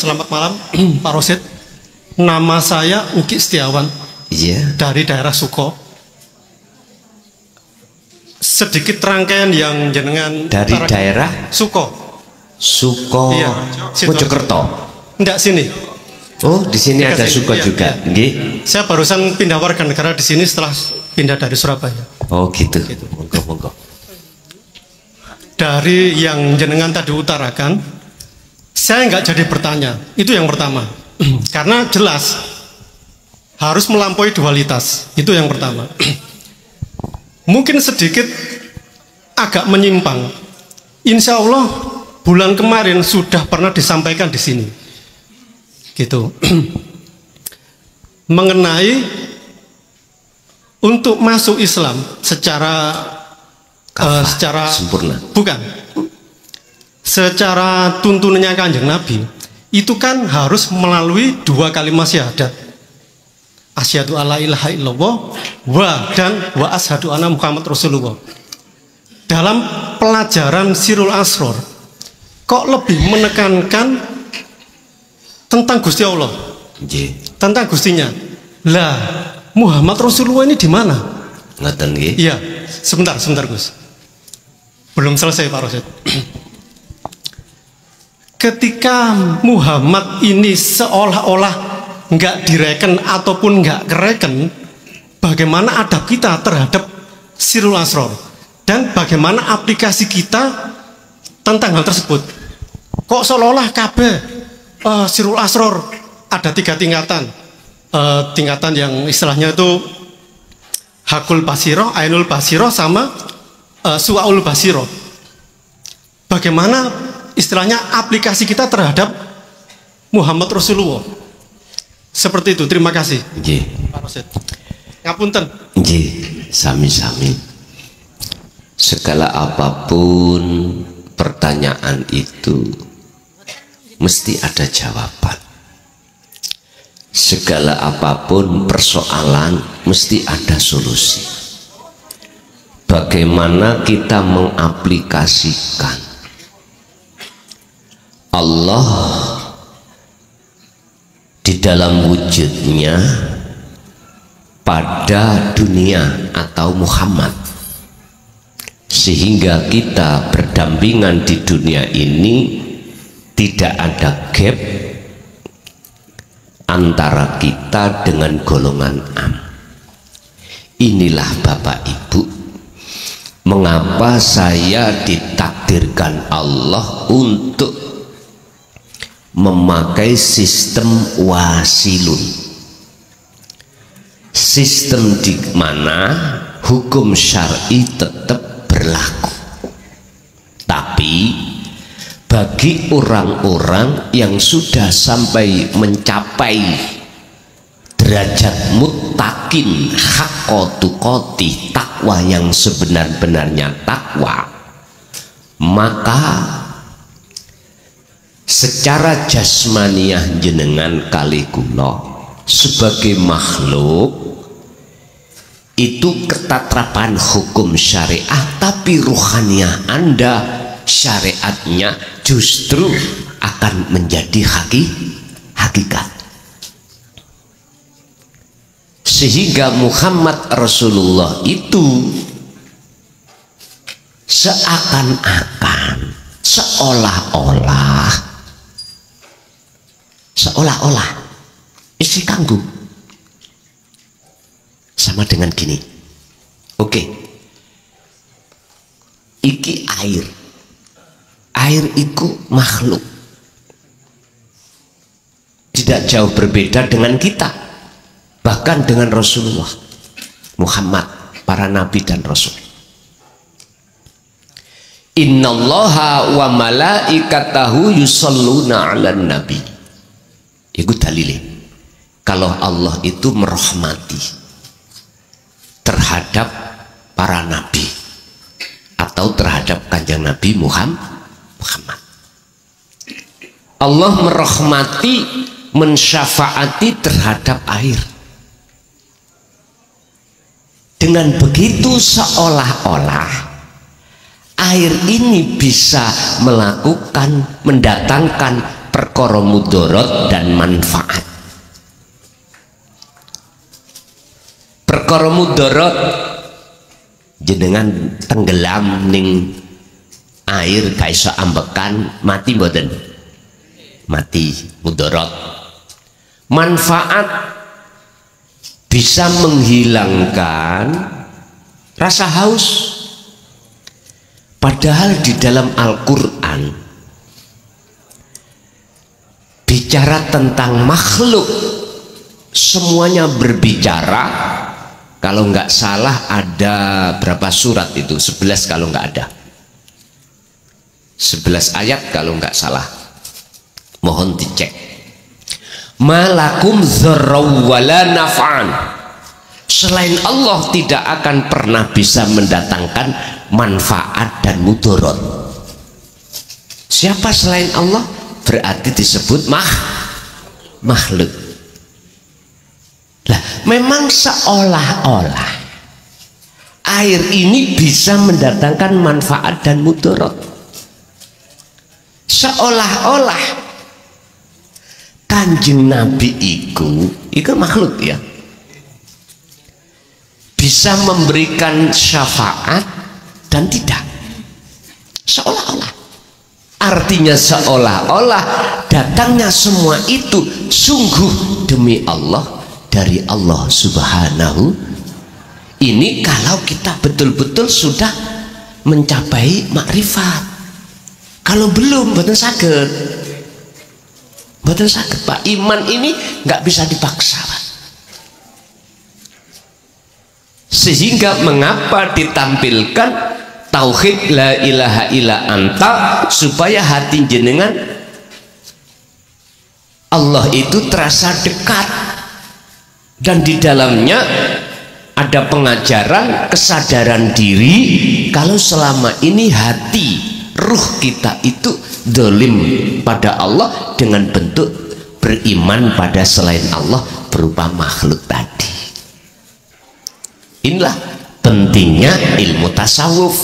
selamat malam Pak Rosid. Nama saya Uki Setiawan. Iya. Dari daerah Suko. Sedikit rangkaian yang jenengan dari daerah Suko. Suko. Iya. Mojokerto. Enggak sini. Oh, di sini ada sini. Suko Iya, juga. Iya. Saya barusan pindah warga negara di sini setelah pindah dari Surabaya. Oh, gitu. Monggo, monggo. Dari yang jenengan tadi utarakan, saya nggak jadi bertanya. Itu yang pertama. Karena jelas harus melampaui dualitas. Itu yang pertama. Mungkin sedikit agak menyimpang. Insya Allah bulan kemarin sudah pernah disampaikan di sini. Gitu. Mengenai untuk masuk Islam secara secara sempurna. Bukan. Secara tuntunannya Kanjeng Nabi itu kan harus melalui 2 kalimat syahadat. Asyhadu alla ilaha illallah wa asyhadu anna Muhammad Rasulullah. Dalam pelajaran Sirul Asror kok lebih menekankan tentang Gusti Allah. Tentang Gustinya. Lah, Muhammad Rasulullah ini di mana? Ngaten nggih? Iya, sebentar Gus. Belum selesai Pak Rosid. Ketika Muhammad ini seolah-olah nggak direken ataupun nggak kereken, bagaimana adab kita terhadap Sirul Asror dan bagaimana aplikasi kita tentang hal tersebut? Kok seolah-olah kabeh Sirul Asror ada 3 tingkatan, tingkatan yang istilahnya itu Hakul Basiroh, Ainul Basiroh, sama Su'aul Basiroh. Bagaimana istilahnya aplikasi kita terhadap Muhammad Rasulullah? Seperti itu. Terima kasih. Pak Rosid. Ngapunten. Sami-sami. Segala apapun pertanyaan itu mesti ada jawaban. Segala apapun persoalan mesti ada solusi. Bagaimana kita mengaplikasikan Allah di dalam wujudnya pada dunia atau Muhammad, sehingga kita berdampingan di dunia ini tidak ada gap antara kita dengan golongan am. Inilah Bapak Ibu, mengapa saya ditakdirkan Allah untuk memakai sistem wasilun, sistem di mana hukum syar'i tetap berlaku, tapi bagi orang-orang yang sudah sampai mencapai derajat muttaqin haqqa tuqati, takwa yang sebenar-benarnya takwa, maka secara jasmaniah jenengan kali kula sebagai makhluk itu ketatrapan hukum syariah, tapi ruhaniah Anda syariatnya justru akan menjadi hakikat. Sehingga Muhammad Rasulullah itu seakan-akan, seolah-olah isi kanggo sama dengan gini. Oke, iki air itu makhluk tidak jauh berbeda dengan kita, bahkan dengan Rasulullah Muhammad, para nabi dan rasul. Innallaha wa malaikatahu yusalluna 'alan nabi. Itu dalilnya. Kalau Allah itu merahmati terhadap para nabi atau terhadap kanjeng Nabi Muhammad. Allah merahmati, mensyafaati terhadap air. Dengan begitu seolah-olah air ini bisa melakukan, mendatangkan perkara mudarat dan manfaat. Perkara mudarat jenengan tenggelam ning air kaisa ambekan mati mboten? Mati, mudarat. Manfaat bisa menghilangkan rasa haus. Padahal di dalam Al-Quran bicara tentang makhluk, semuanya berbicara. Kalau nggak salah ada berapa surat itu? 11 kalau nggak ada, 11 ayat kalau nggak salah, mohon dicek. Malakum dzarraw wala naf'an, selain Allah tidak akan pernah bisa mendatangkan manfaat dan mudarat. Siapa selain Allah? Berarti disebut makhluk. Lah, memang seolah-olah air ini bisa mendatangkan manfaat dan mudarat. Seolah-olah Kanjeng Nabi itu makhluk ya, bisa memberikan syafaat dan tidak. Seolah-olah, artinya seolah-olah datangnya semua itu sungguh demi Allah, dari Allah Subhanahu. Ini kalau kita betul-betul sudah mencapai makrifat. Kalau belum, betul saged. Betul saged, Pak. Iman ini nggak bisa dipaksa, Pak. Sehingga mengapa ditampilkan tauhid la ilaha illa anta, supaya hati jenengan Allah itu terasa dekat. Dan di dalamnya ada pengajaran kesadaran diri kalau selama ini hati ruh kita itu dolim pada Allah dengan bentuk beriman pada selain Allah berupa makhluk tadi. Inilah pentingnya ilmu tasawuf,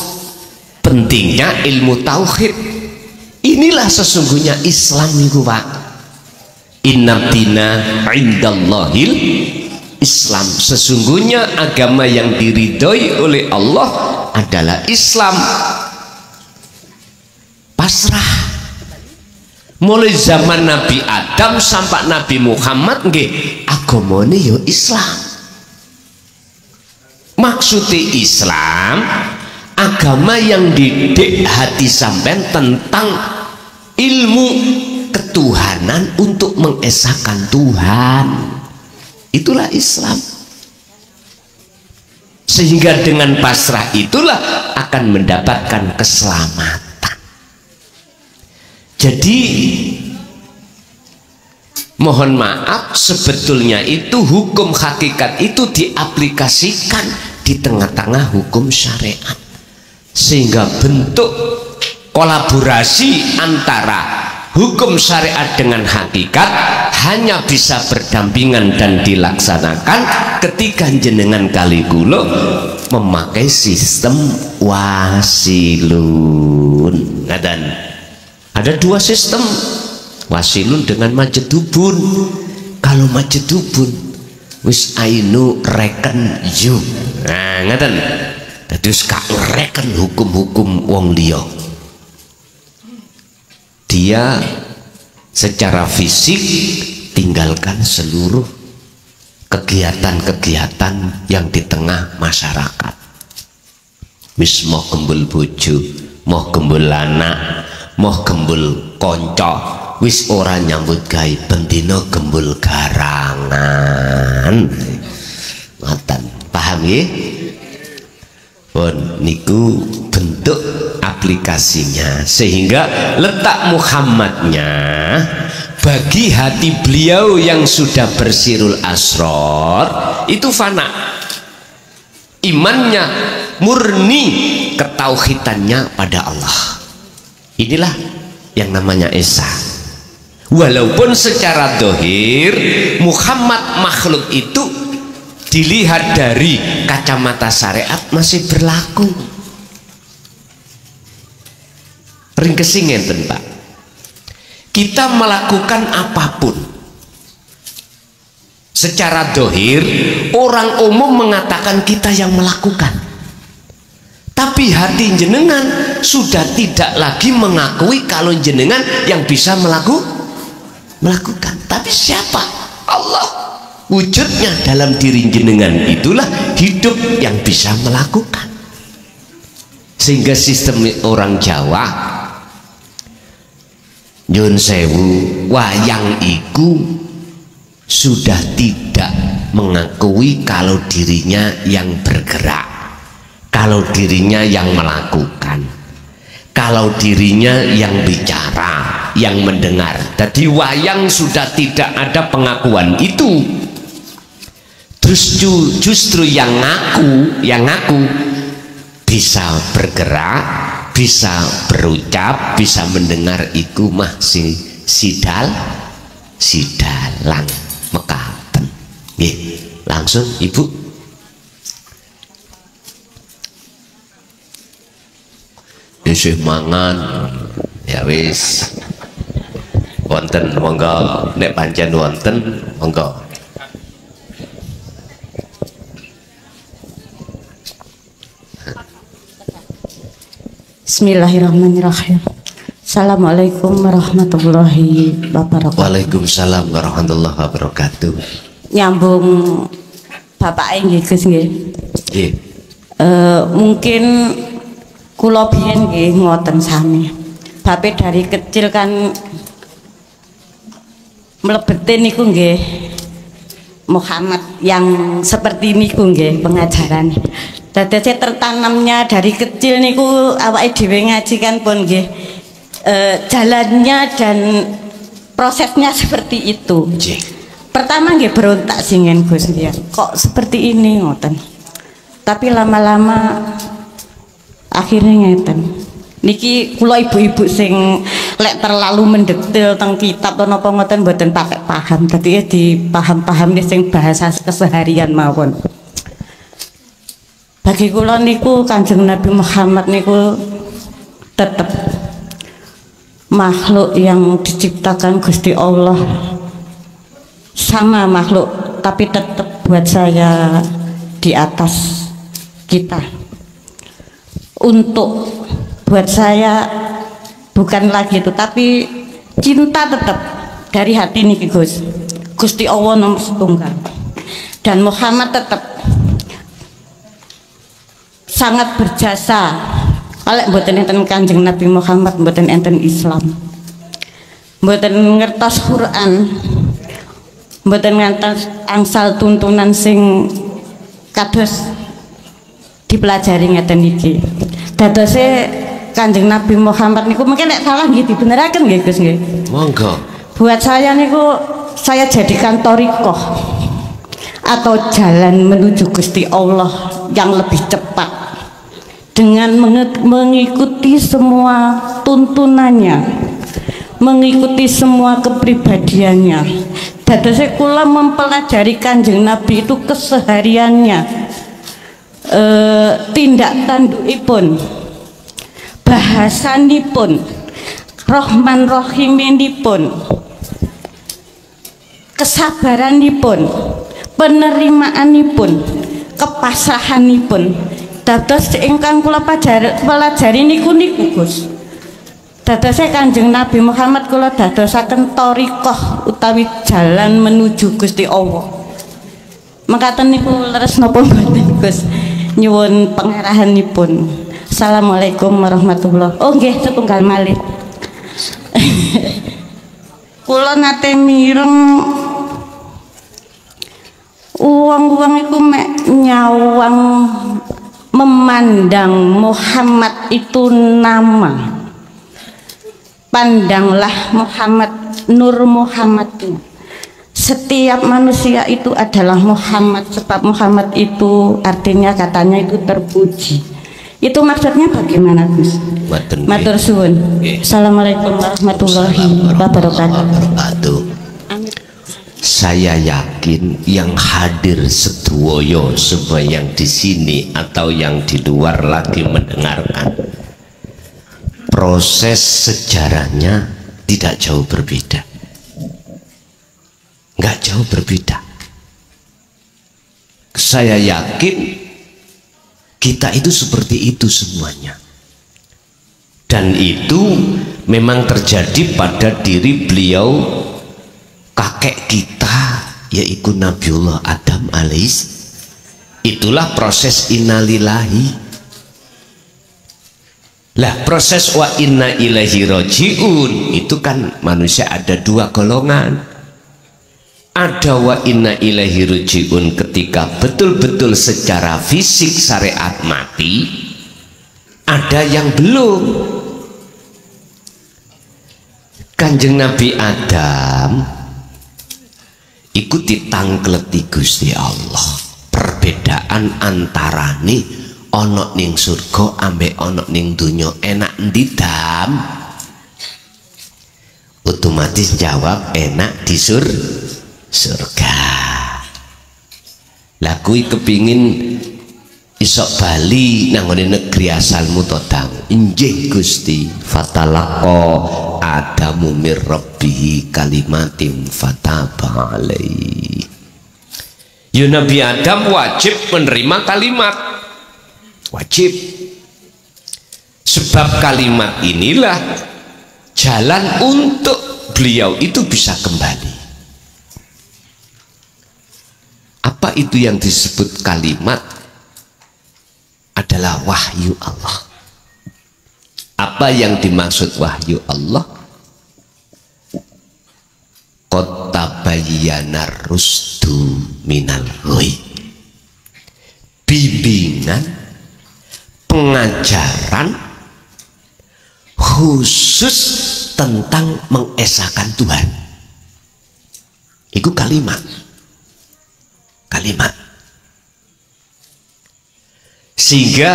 pentingnya ilmu tauhid. Inilah sesungguhnya Islam itu, Pak. Inna dina indallahil Islam, sesungguhnya agama yang diridhoi oleh Allah adalah Islam. Pasrah. Mulai zaman Nabi Adam sampai Nabi Muhammad nggih agamane ya Islam. Maksudnya Islam agama yang didik hati sampean tentang ilmu ketuhanan untuk mengesahkan Tuhan. Itulah Islam. Sehingga dengan pasrah itulah akan mendapatkan keselamatan. Jadi mohon maaf, sebetulnya itu hukum hakikat itu diaplikasikan di tengah-tengah hukum syariat, sehingga bentuk kolaborasi antara hukum syariat dengan hakikat hanya bisa berdampingan dan dilaksanakan ketika jenengan kali kula memakai sistem wasilun. Dan ada dua sistem, wasilun dengan majedubun. Kalau majedubun wis ainu reken you, nah ngaten, terus kak reken hukum-hukum wong liya. Dia secara fisik tinggalkan seluruh kegiatan-kegiatan yang di tengah masyarakat. Wis moh gembul bojo, moh gembul anak, moh gembul konco, wis ora nyambut gawe, bendina gembul garangan. Ngoten, paham nggih? Pun niku bentuk aplikasinya, sehingga letak Muhammadnya bagi hati beliau yang sudah bersirul asror itu fana, imannya murni, ketauhidannya pada Allah. Inilah yang namanya Esa. Walaupun secara dohir Muhammad makhluk itu dilihat dari kacamata syariat masih berlaku. Ringkesing ngenten, Pak. kita melakukan apapun secara dohir, orang umum mengatakan kita yang melakukan, tapi hati jenengan sudah tidak lagi mengakui kalau jenengan yang bisa melakukan. Tapi siapa? Allah. Wujudnya dalam diri jenengan itulah hidup yang bisa melakukan. Sehingga sistem orang Jawa, nyun sewu, wayang iku sudah tidak mengakui kalau dirinya yang bergerak, kalau dirinya yang melakukan, kalau dirinya yang bicara, yang mendengar. Jadi wayang sudah tidak ada pengakuan itu. Terus justru yang ngaku bisa bergerak, bisa berucap, bisa mendengar, iku mah si dalang mekaten. Nggih, langsung Ibu. Isih mangan ya wis. Wonten monggo, nek pancen wonten monggo. Bismillahirrahmanirrahim. Assalamualaikum warahmatullahi wabarakatuh. Waalaikumsalam warahmatullahi wabarakatuh. Nyambung Bapak nggih Gus nggih. Nggih. Mungkin kula biyen nggih ngoten sami. Bape dari kecil kan mlebetin niku nggih Muhammad yang seperti niku nggih pengajaran. Dadi tertanamnya dari kecil niku awake dhewe ngaji kan pun nggih jalannya dan prosesnya seperti itu. Pertama nggih berontak singen Gus nggih. Kok seperti ini ngoten. Tapi lama-lama akhirnya ngeten. Niki kula ibu-ibu sing lek terlalu mendetail teng kitab atau napa ngoten mboten pakai paham. Dadi ya dipaham-paham sing bahasa keseharian mawon. Bagi kula niku Kanjeng Nabi Muhammad niku tetep makhluk yang diciptakan Gusti Allah, sama makhluk tapi tetap buat saya di atas kita. Untuk buat saya bukan lagi itu, tapi cinta tetap dari hati niki Gus. Gusti Allah nomor setunggal dan Muhammad tetap sangat berjasa. Kalau mboten enten Kanjeng Nabi Muhammad mboten enten Islam, mboten ngertos Quran, mboten ngantos angsal tuntunan sing kados dipelajari ngeten iki. Dadose Kanjeng Nabi Muhammad niku mungkin nek salah nggih dibeneraken nggih Gus nggih. Monggo. Buat saya niku saya jadikan thariqah atau jalan menuju Gusti Allah yang lebih cepat dengan mengikuti semua tuntunannya, mengikuti semua kepribadiannya. Dadose kula mempelajari Kanjeng Nabi itu kesehariannya, tindak tandukipun, bahasanipun, Rahman Rahiminipun, kesabaranipun, penerimaanipun, kepasrahanipun. Dados ingkang kula pelajari niku Gus. Dados Kanjeng Nabi Muhammad kula dadosaken thariqah utawi jalan menuju Gusti Allah. Mekaten niku leres napa mboten Gus? Nyuwun pengarahanipun. Assalamualaikum warahmatullahi. Oh nggih setunggal malih. Kula nate mireng uang-uang iku mek nyawang memandang Muhammad itu nama. Pandanglah Muhammad, Nur Muhammad. Setiap manusia itu adalah Muhammad, sebab Muhammad itu artinya katanya itu terpuji. Itu maksudnya bagaimana Gus? Matur suwun. Assalamualaikum warahmatullahi wabarakatuh. Saya yakin yang hadir sedoyo semua yang di sini atau yang di luar lagi mendengarkan, proses sejarahnya Tidak jauh berbeda, nggak jauh berbeda. Saya yakin kita itu seperti itu semuanya, dan itu memang terjadi pada diri beliau, kakek kita, yaitu Nabiullah Adam alaihis. Itulah proses innalillahi. Lah proses wa inna ilaihi roji'un itu kan manusia ada dua golongan. Ada wa inna ilaihi roji'un ketika betul-betul secara fisik syariat mati. Ada yang belum. Kanjeng Nabi Adam ikuti tangkleti Gusti Allah. Perbedaan antara nih ono ning surga ambek ono ning dunya enak endi Dam? Otomatis jawab enak di surga. Lah kuwi kepingin isok bali nang ngene negeri asalmu to Dam? Injih Gusti. Fatalaqa Adamu mir rabbih kalimatin fataba alaihi. Ya Nabi Adam wajib menerima kalimat, wajib, sebab kalimat inilah jalan untuk beliau itu bisa kembali. Apa itu yang disebut kalimat? Adalah wahyu Allah. Apa yang dimaksud wahyu Allah? Qad tabayyana rusdu minal ghoi. Bimbingan, pengajaran khusus tentang mengesahkan Tuhan. Itu kalimat. Kalimat. Sehingga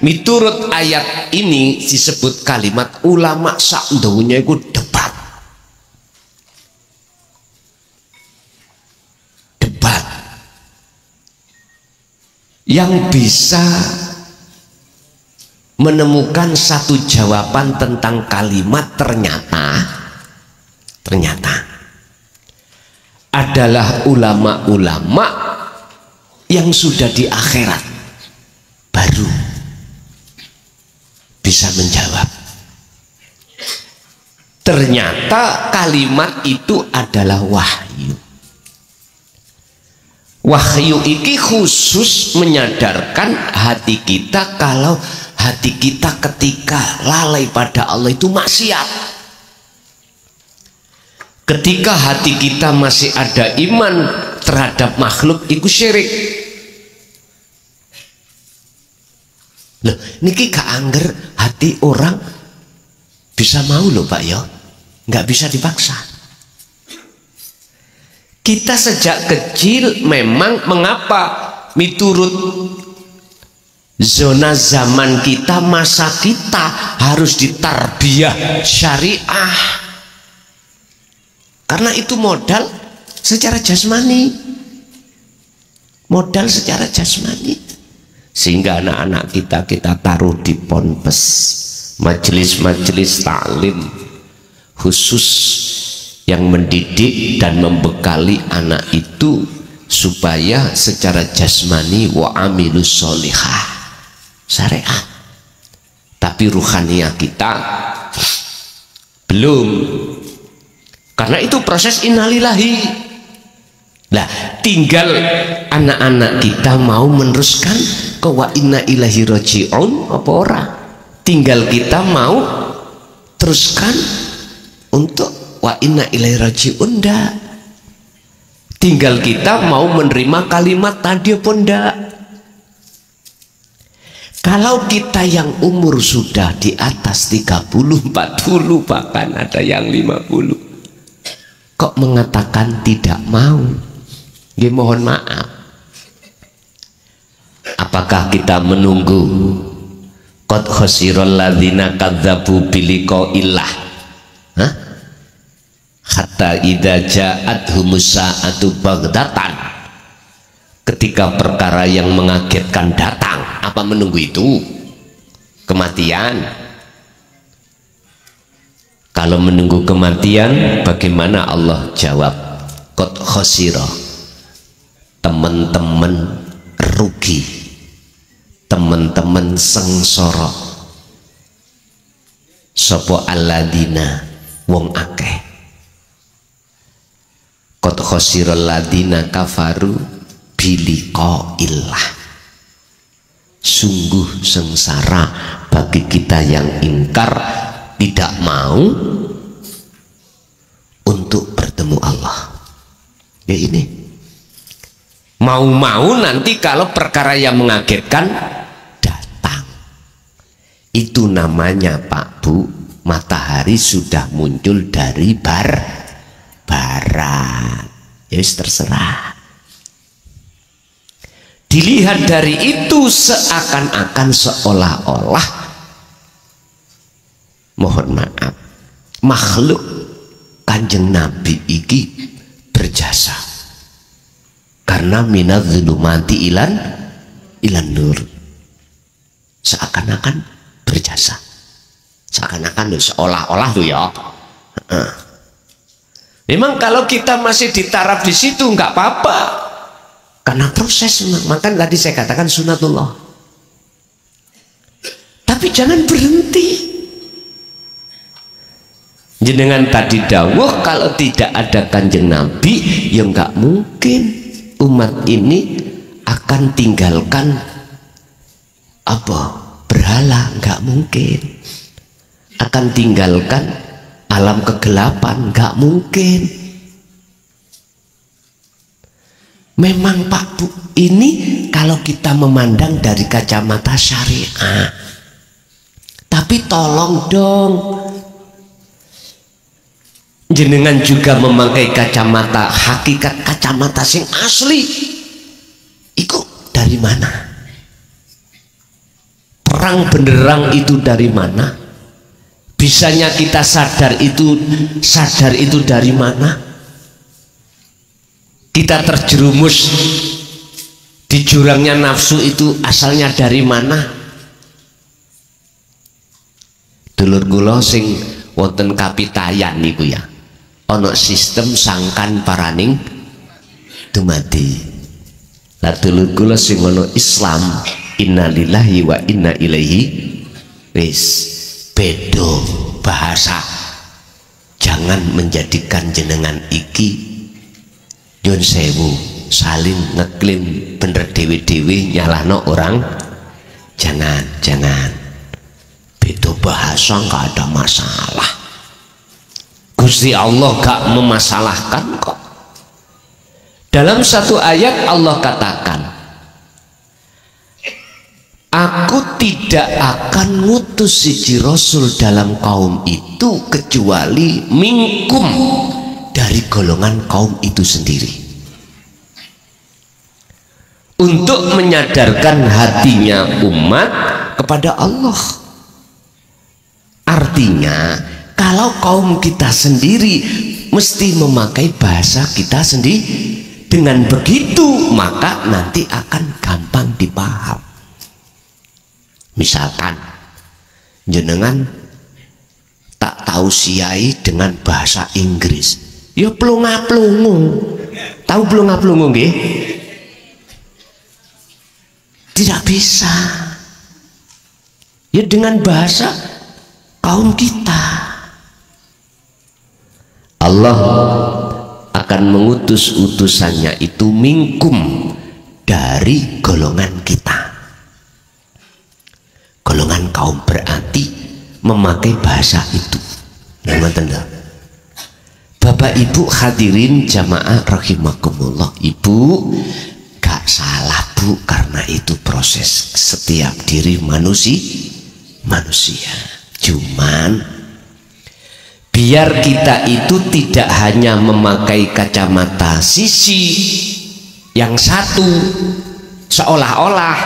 miturut ayat ini disebut kalimat, ulama sak dunya iku debat. Debat yang bisa menemukan satu jawaban tentang kalimat ternyata adalah ulama-ulama yang sudah di akhirat baru bisa menjawab. Ternyata kalimat itu adalah wahyu. Wahyu ini khusus menyadarkan hati kita kalau hati kita ketika lalai pada Allah itu maksiat. Ketika hati kita masih ada iman terhadap makhluk itu syirik. Loh, niki gak angger hati orang bisa mau loh Pak ya, nggak bisa dipaksa. Kita sejak kecil memang mengapa miturut zona zaman kita, masa kita harus ditarbiyah syariah, karena itu modal secara jasmani, modal secara jasmani. Sehingga anak-anak kita taruh di ponpes, majelis-majelis taklim khusus yang mendidik dan membekali anak itu supaya secara jasmani wa amilus sholihah syariat, tapi ruhaniyah kita belum, karena itu proses innalillahi. Nah, tinggal anak-anak kita mau meneruskan ke wa inna ilaihi raji'un apa ora. Tinggal kita mau teruskan untuk wa inna ilaihi raji'un ndak. Tinggal kita mau menerima kalimat tadi apa ndak. Kalau kita yang umur sudah di atas 30, 40, bahkan ada yang 50, kok mengatakan tidak mau? Ya, mohon maaf. Apakah kita menunggu qad khasiral ladzina kadzdzabu biliqa'illah? Hah? Hatta idza ja'athumus sa'atu baghdatan. Ketika perkara yang mengagetkan datang, apa menunggu itu? Kematian. Kalau menunggu kematian, bagaimana Allah jawab? Qad khasira, teman-teman rugi, teman-teman sengsara. Sapa alladzina, wong akeh. Qad khasira alladzina kafaru biliqaillah. Sungguh sengsara bagi kita yang ingkar, tidak mau untuk bertemu Allah. Ya ini, mau-mau nanti kalau perkara yang mengagetkan datang. Itu namanya Pak Bu, matahari sudah muncul dari barat. Ya terserah. Dilihat dari itu seakan-akan seolah-olah, mohon maaf, makhluk Kanjeng Nabi iki berjasa karena minadz-dzulumati ilan nur, seakan-akan berjasa, seakan-akan seolah-olah tuh ya. Memang kalau kita masih di taraf di situ nggak apa-apa, karena proses. Maka tadi saya katakan sunatullah. Tapi jangan berhenti. Jenengan tadi dawuh kalau tidak ada Kanjeng Nabi, ya nggak mungkin umat ini akan tinggalkan apa? Berhala, nggak mungkin. Akan tinggalkan alam kegelapan, nggak mungkin. Memang Pak Bu, ini kalau kita memandang dari kacamata syariah. Tapi tolong dong, jenengan juga memakai kacamata hakikat, kacamata sing asli. Iku dari mana? Perang benderang itu dari mana? Bisanya kita sadar itu dari mana? Kita terjerumus di jurangnya nafsu itu asalnya dari mana? Dulur kula sing wonten Kapitayan niku ya, ana sistem sangkan paraning dumadi. Lah dulur kula sing ana Islam, innalillahi wa inna ilaihi, wis beda bahasa. Jangan menjadikan jenengan iki Yun sewu saling ngeklaim bener dewi-dewi nyalahno orang. Jangan beda bahasa nggak ada masalah. Gusti Allah gak memasalahkan kok. Dalam satu ayat Allah katakan, aku tidak akan ngutus siji rasul dalam kaum itu kecuali minkum, dari golongan kaum itu sendiri, untuk menyadarkan hatinya umat kepada Allah. Artinya kalau kaum kita sendiri mesti memakai bahasa kita sendiri. Dengan begitu maka nanti akan gampang dipaham. Misalkan jenengan tak tahu siai dengan bahasa Inggris, ya plunga-plungu. Tahu plunga-plungu nggih? Tidak bisa. Ya dengan bahasa kaum kita. Allah akan mengutus utusannya itu minkum, dari golongan kita. Golongan kaum berarti memakai bahasa itu. Bapak Ibu hadirin jamaah rahimakumullah. Ibu gak salah Bu, karena itu proses setiap diri manusia. Cuman biar kita itu tidak hanya memakai kacamata sisi yang satu, seolah-olah,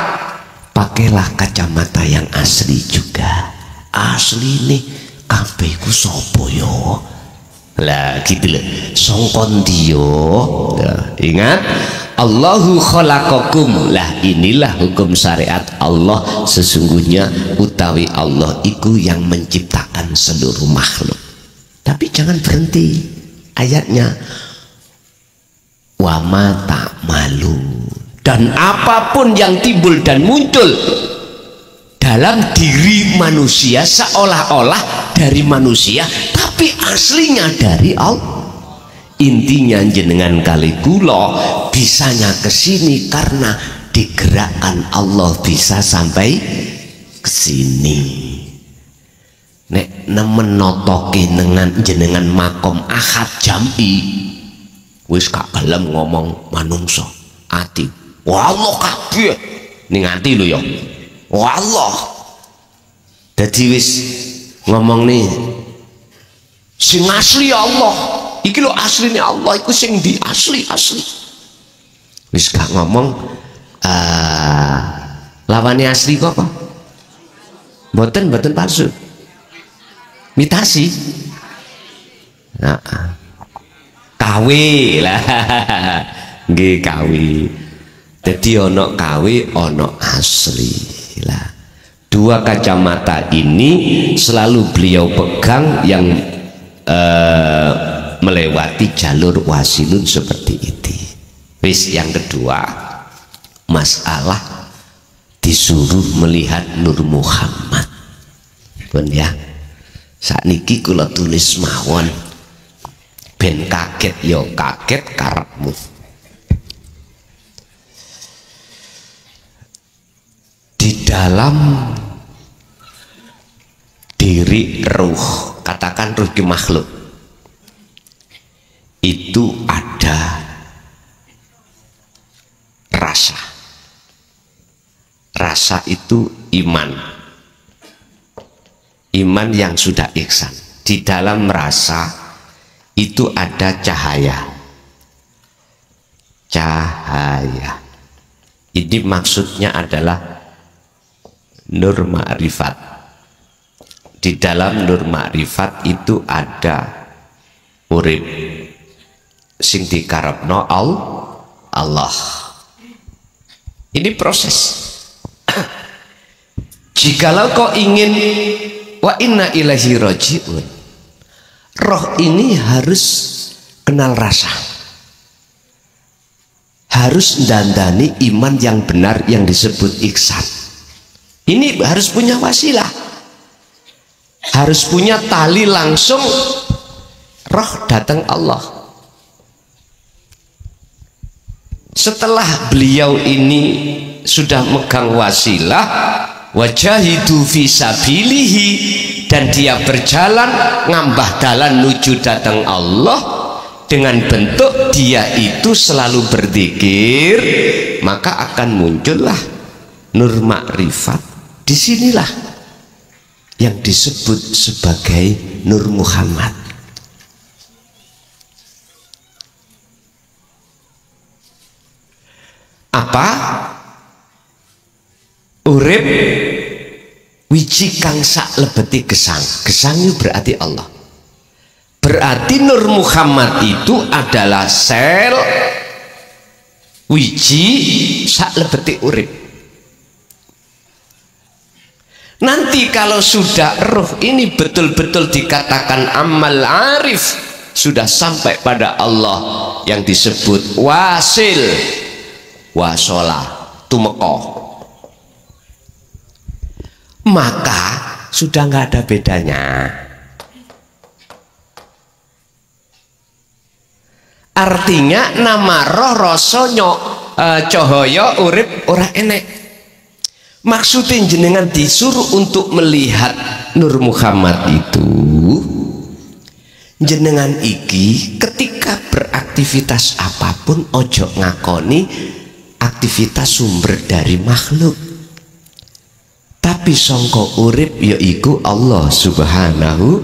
pakailah kacamata yang asli juga. Asli nih kabehku sopo yo lah gitu loh, songkon dio. Ingat, Allahu khalaqakum, lah inilah hukum syariat Allah. Sesungguhnya utawi Allah iku yang menciptakan seluruh makhluk. Tapi jangan berhenti ayatnya. Wa ma ta'malun, dan apapun yang timbul dan muncul dalam diri manusia seolah-olah dari manusia tapi aslinya dari Allah. Intinya jenengan kali kula bisanya kesini karena digerakkan Allah bisa sampai kesini. Nek nemen notoki dengan jenengan makom ahad jam'i wis gak gelem ngomong manungso ati wallah kabeh ning ati lho ya wallah. Dadi wis ngomong nih sing asli Allah iki lho asline Allah iku sing di asli wis gak ngomong lawannya asli kok mboten palsu imitasi. Nah, kawe lah nggih kawe. Jadi ono kawe ono asli lah. Dua kacamata ini selalu beliau pegang yang melewati jalur wasilun seperti itu. Wis yang kedua masalah disuruh melihat Nur Muhammad pun ya sakniki kula tulis mawon ben kaget yo kaget karepmu. Di dalam diri ruh, katakan ruh di makhluk itu ada rasa itu iman yang sudah ihsan. Di dalam rasa itu ada cahaya. Ini maksudnya adalah nur ma'rifat. Di dalam nur ma'rifat itu ada urip sing dikarepno Allah. Ini proses. Jikalau kau ingin wa inna ilaihi raji'un, roh ini harus kenal rasa, harus dandani iman yang benar yang disebut ihsan. Ini harus punya wasilah, harus punya tali langsung roh datang Allah. Setelah beliau ini sudah megang wasilah, wajahidu fisabilihi, dan dia berjalan ngambah dalan nuju datang Allah dengan bentuk dia itu selalu berzikir, maka akan muncullah nur makrifat. Disinilah yang disebut sebagai Nur Muhammad. Apa? Urip wiji kang sak lebeti gesang. Gesang itu berarti Allah. Berarti Nur Muhammad itu adalah sel wiji sak lebeti urip. Nanti kalau sudah roh ini betul-betul dikatakan amal arif, sudah sampai pada Allah yang disebut wasil, wasola, tumeko, maka sudah nggak ada bedanya. Artinya nama roh rasanya cahaya urip ora enek. Maksudnya jenengan disuruh untuk melihat Nur Muhammad itu, jenengan iki ketika beraktivitas apapun ojo ngakoni aktivitas sumber dari makhluk, tapi songko urip yaiku Allah Subhanahu.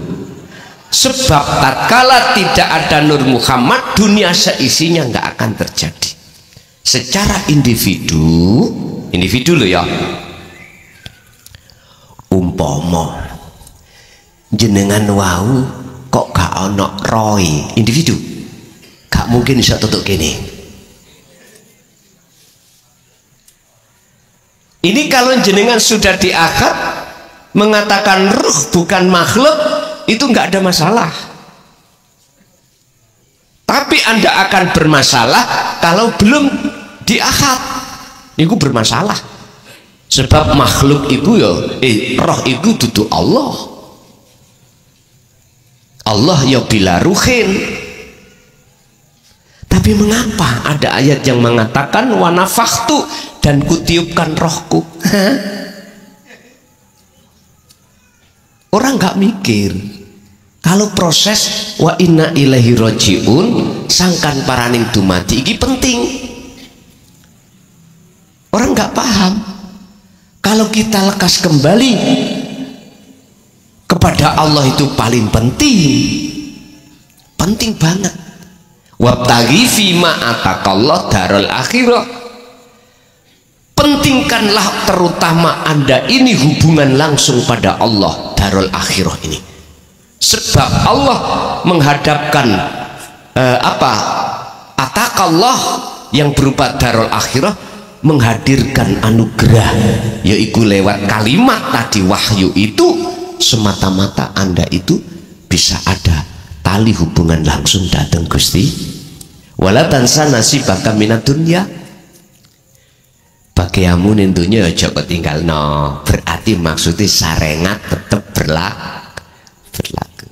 Sebab tatkala tidak ada Nur Muhammad, dunia seisinya nggak akan terjadi. Secara individu loh ya. Umpama jenengan wau kok gak ono roy individu, gak mungkin bisa tutup gini. Ini kalau jenengan sudah di akhir mengatakan ruh bukan makhluk, itu nggak ada masalah. tapi Anda akan bermasalah kalau belum diakad. Itu bermasalah sebab makhluk itu ya roh itu dudu Allah. Allah ya bila ruhin. Tapi mengapa ada ayat yang mengatakan wa nafakhtu, dan kutiupkan rohku? Orang nggak mikir kalau proses wa inna ilaihi rajiun sangkan paraning dumadi ini penting. Orang nggak paham kalau kita lekas kembali kepada Allah itu paling penting banget. Wabtaghi fima atakallah darul akhirah. Pentingkanlah terutama Anda ini hubungan langsung pada Allah darul akhirah ini, sebab Allah menghadapkan atakallah yang berupa darul akhirah, menghadirkan anugerah yaitu lewat kalimat tadi wahyu itu, semata-mata Anda itu bisa ada tali hubungan langsung datang Gusti. Wala tansa nasibaka minad dunya, bagiamu nintunya aja ketinggal no, berarti maksudnya sarengat tetap berlaku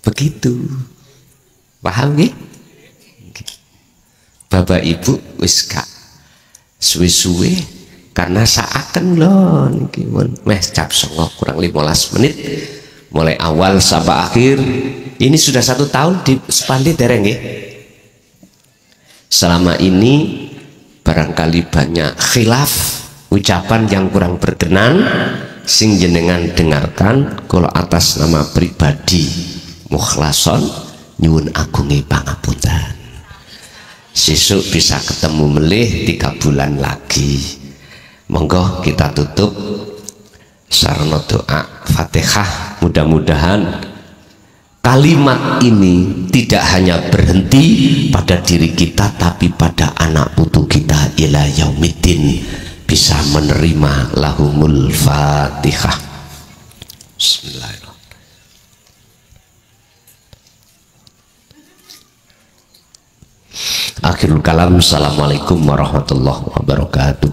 begitu. Paham nggih? Bapak Ibu wis gak suwe-suwe karena saaken lho niki mun meh cap 9 kurang 15 menit mulai awal sampai akhir. Ini sudah 1 tahun di Spandi dereng nggih. Selama ini barangkali banyak khilaf, ucapan yang kurang berkenan sing jenengan dengarkan, kalau atas nama pribadi mukhlason nyuwun agungi pangapunten. Sesuk bisa ketemu melih 3 bulan lagi. Monggo kita tutup sarana doa Fatihah. Mudah-mudahan kalimat ini tidak hanya berhenti pada diri kita, tapi pada anak putu kita ila yaumiddin bisa menerima. Lahumul Fatihah. Bismillahirrahmanirrahim. Akhirul kalam. Assalamualaikum warahmatullahi wabarakatuh.